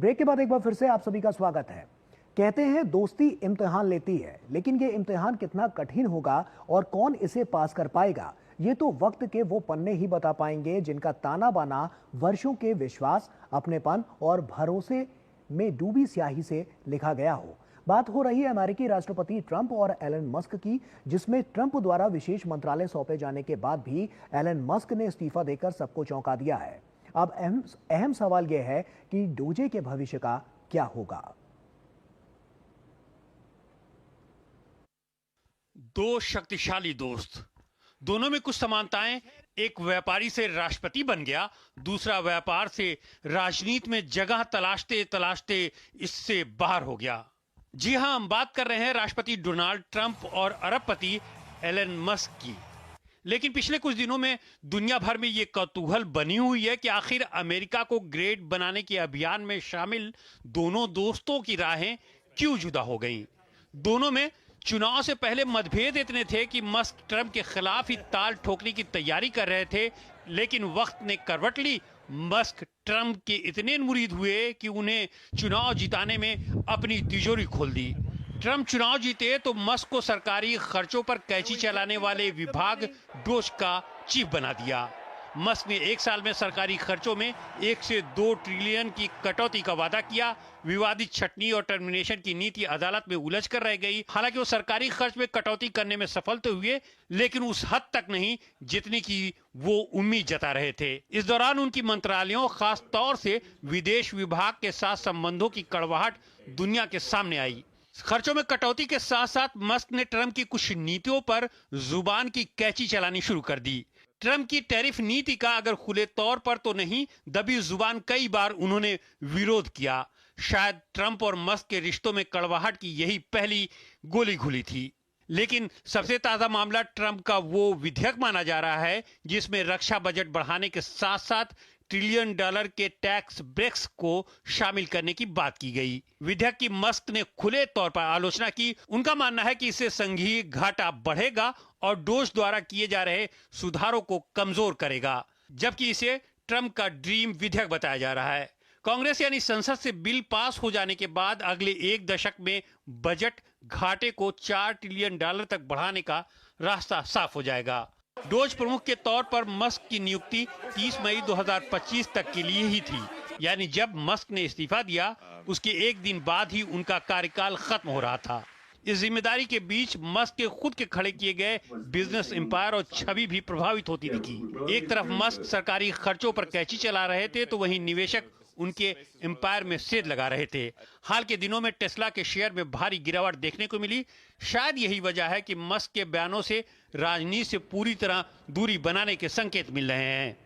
Break के बाद एक बार फिर से आप सभी का स्वागत है। कहते हैं दोस्ती इम्तिहान लेती है, लेकिन ये इम्तिहान कितना कठिन होगा और कौन इसे पास कर पाएगा, ये तो वक्त के वो पन्ने ही बता पाएंगे जिनका ताना बाना वर्षों के विश्वास, अपनेपन और भरोसे में डूबी स्याही से लिखा गया हो। बात हो रही है अमेरिकी राष्ट्रपति ट्रंप और एलन मस्क की, जिसमें ट्रंप द्वारा विशेष मंत्रालय सौंपे जाने के बाद भी एलन मस्क ने इस्तीफा देकर सबको चौंका दिया है। अब अहम सवाल यह है कि डोजे के भविष्य का क्या होगा। दो शक्तिशाली दोस्त, दोनों में कुछ समानताएं। एक व्यापारी से राष्ट्रपति बन गया, दूसरा व्यापार से राजनीति में जगह तलाशते तलाशते इससे बाहर हो गया। जी हां, हम बात कर रहे हैं राष्ट्रपति डोनाल्ड ट्रंप और अरबपति एलन मस्क की। लेकिन पिछले कुछ दिनों में दुनिया भर में ये कौतूहल बनी हुई है कि आखिर अमेरिका को ग्रेट बनाने के अभियान में शामिल दोनों दोस्तों की राहें क्यों जुदा हो गईं। दोनों में चुनाव से पहले मतभेद इतने थे कि मस्क ट्रंप के खिलाफ ही ताल ठोकने की तैयारी कर रहे थे, लेकिन वक्त ने करवट ली। मस्क ट्रंप के इतने मुरीद हुए कि उन्हें चुनाव जिताने में अपनी तिजोरी खोल दी। ट्रंप चुनाव जीते तो मस्क को सरकारी खर्चों पर कैंची चलाने वाले विभाग डोज का चीफ बना दिया। मस्क ने एक साल में सरकारी खर्चों में 1 से 2 ट्रिलियन की कटौती का वादा किया। विवादित छटनी और टर्मिनेशन की नीति अदालत में उलझ कर रह गई। हालांकि वो सरकारी खर्च में कटौती करने में सफल तो हुए, लेकिन उस हद तक नहीं जितनी की वो उम्मीद जता रहे थे। इस दौरान उनकी मंत्रालयों, खास तौर से विदेश विभाग के साथ संबंधों की कड़वाहट दुनिया के सामने आई। खर्चों में कटौती के साथ साथ मस्क ने ट्रंप की कुछ नीतियों पर जुबान की कैंची चलानी शुरू कर दी। ट्रंप की टैरिफ नीति का अगर खुले तौर पर तो नहीं, दबी जुबान कई बार उन्होंने विरोध किया। शायद ट्रंप और मस्क के रिश्तों में कड़वाहट की यही पहली गोली खुली थी। लेकिन सबसे ताजा मामला ट्रंप का वो विधेयक माना जा रहा है जिसमें रक्षा बजट बढ़ाने के साथ साथ $1 ट्रिलियन के टैक्स ब्रेक्स को शामिल करने की बात की गई। विधेयक की मस्क ने खुले तौर पर आलोचना की। उनका मानना है कि इससे संघीय घाटा बढ़ेगा और डोज द्वारा किए जा रहे सुधारों को कमजोर करेगा, जबकि इसे ट्रंप का ड्रीम विधेयक बताया जा रहा है। कांग्रेस यानी संसद से बिल पास हो जाने के बाद अगले 1 दशक में बजट घाटे को $4 ट्रिलियन तक बढ़ाने का रास्ता साफ हो जाएगा। डोज प्रमुख के तौर पर मस्क की नियुक्ति 30 मई 2025 तक के लिए ही थी, यानी जब मस्क ने इस्तीफा दिया उसके एक दिन बाद ही उनका कार्यकाल खत्म हो रहा था। इस जिम्मेदारी के बीच मस्क के खुद के खड़े किए गए बिजनेस एम्पायर और छवि भी प्रभावित होती दिखी। एक तरफ मस्क सरकारी खर्चों पर कैंची चला रहे थे तो वहीं निवेशक उनके एम्पायर में सेध लगा रहे थे। हाल के दिनों में टेस्ला के शेयर में भारी गिरावट देखने को मिली। शायद यही वजह है कि मस्क के बयानों से राजनीति से पूरी तरह दूरी बनाने के संकेत मिल रहे हैं।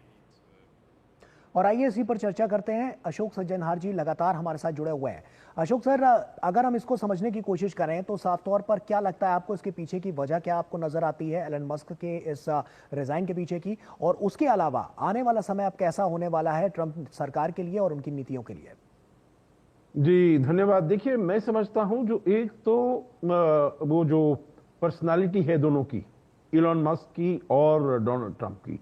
और आइए इसी पर चर्चा करते हैं। अशोक सज्जनहार जी लगातार हमारे साथ जुड़े हुए हैं। अशोक सर, अगर हम इसको समझने की कोशिश करें तो साफ तौर पर क्या लगता है आपको, इसके पीछे की वजह क्या आपको नजर आती है एलन मस्क के इस रिजाइन के पीछे की, और उसके अलावा आने वाला समय अब कैसा होने वाला है ट्रंप सरकार के लिए और उनकी नीतियों के लिए? जी धन्यवाद। देखिए, मैं समझता हूं जो एक तो वो जो पर्सनालिटी है दोनों की, इलॉन मस्क की और डोनाल्ड ट्रंप की,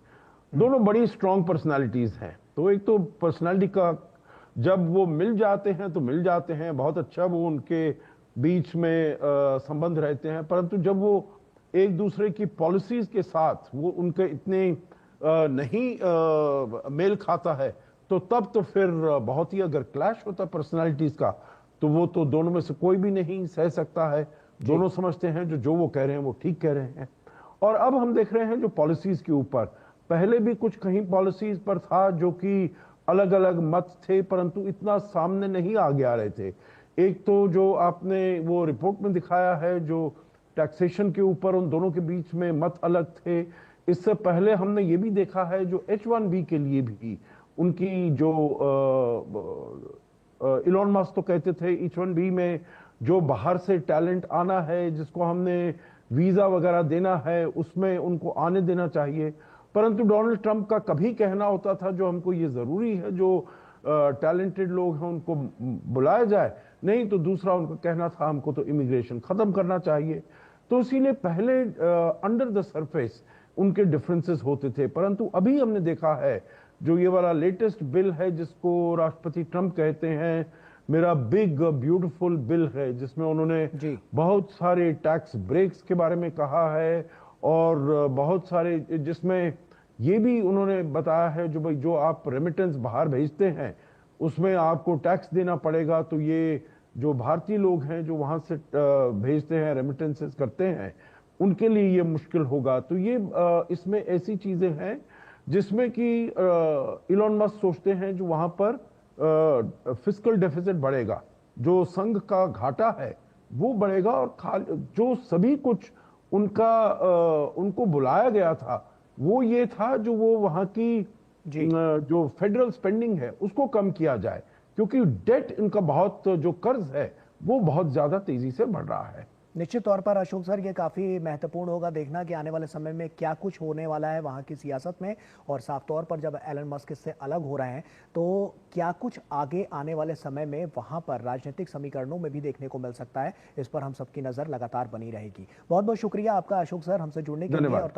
दोनों बड़ी स्ट्रांग पर्सनालिटीज हैं। तो एक तो पर्सनालिटी का जब वो मिल जाते हैं तो मिल जाते हैं, बहुत अच्छा वो उनके बीच में संबंध रहते हैं, परंतु जब वो एक दूसरे की पॉलिसीज के साथ वो उनके इतने नहीं मेल खाता है तो तब तो फिर बहुत ही अगर क्लैश होता पर्सनालिटीज का तो वो तो दोनों में से कोई भी नहीं सह सकता है। दोनों समझते हैं जो वो कह रहे हैं वो ठीक कह रहे हैं। और अब हम देख रहे हैं जो पॉलिसीज के ऊपर, पहले भी कुछ कहीं पॉलिसीज पर था जो कि अलग अलग मत थे परंतु इतना सामने नहीं आगे आ रहे थे। एक तो जो आपने वो रिपोर्ट में दिखाया है जो टैक्सेशन के ऊपर उन दोनों के बीच में मत अलग थे। इससे पहले हमने ये भी देखा है जो H1B के लिए भी उनकी जो इलॉन मस्क तो कहते थे H1B में जो बाहर से टैलेंट आना है, जिसको हमने वीजा वगैरह देना है, उसमें उनको आने देना चाहिए। परंतु डोनाल्ड ट्रंप का कभी कहना होता था जो हमको ये जरूरी है जो टैलेंटेड लोग हैं उनको बुलाया जाए, नहीं तो दूसरा उनका कहना था हमको तो इमिग्रेशन खत्म करना चाहिए। तो इसीलिए पहले अंडर द सरफेस उनके डिफरेंसेस होते थे, परंतु अभी हमने देखा है जो ये वाला लेटेस्ट बिल है जिसको राष्ट्रपति ट्रंप कहते हैं मेरा बिग ब्यूटीफुल बिल है, जिसमें उन्होंने जी। बहुत सारे टैक्स ब्रेक्स के बारे में कहा है और बहुत सारे, जिसमें ये भी उन्होंने बताया है जो भाई जो आप रेमिटेंस बाहर भेजते हैं उसमें आपको टैक्स देना पड़ेगा, तो ये जो भारतीय लोग हैं जो वहां से भेजते हैं, रेमिटेंसेस करते हैं, उनके लिए ये मुश्किल होगा। तो ये इसमें ऐसी चीजें हैं जिसमें कि इलॉन मस्क सोचते हैं जो वहां पर फिस्कल डेफिसिट बढ़ेगा, जो संघ का घाटा है वो बढ़ेगा, और जो सभी कुछ उनको बुलाया गया था वो ये था जो वो वहां की जो फेडरल स्पेंडिंग है उसको कम किया जाए, क्योंकि डेट इनका बहुत, जो कर्ज है वो बहुत ज्यादा तेजी से बढ़ रहा है। निश्चित तौर पर अशोक सर, ये काफ़ी महत्वपूर्ण होगा देखना कि आने वाले समय में क्या कुछ होने वाला है वहाँ की सियासत में, और साफ तौर पर जब एलन मस्क इससे अलग हो रहे हैं तो क्या कुछ आगे आने वाले समय में वहाँ पर राजनीतिक समीकरणों में भी देखने को मिल सकता है। इस पर हम सबकी नज़र लगातार बनी रहेगी। बहुत बहुत शुक्रिया आपका अशोक सर हमसे जुड़ने के लिए। और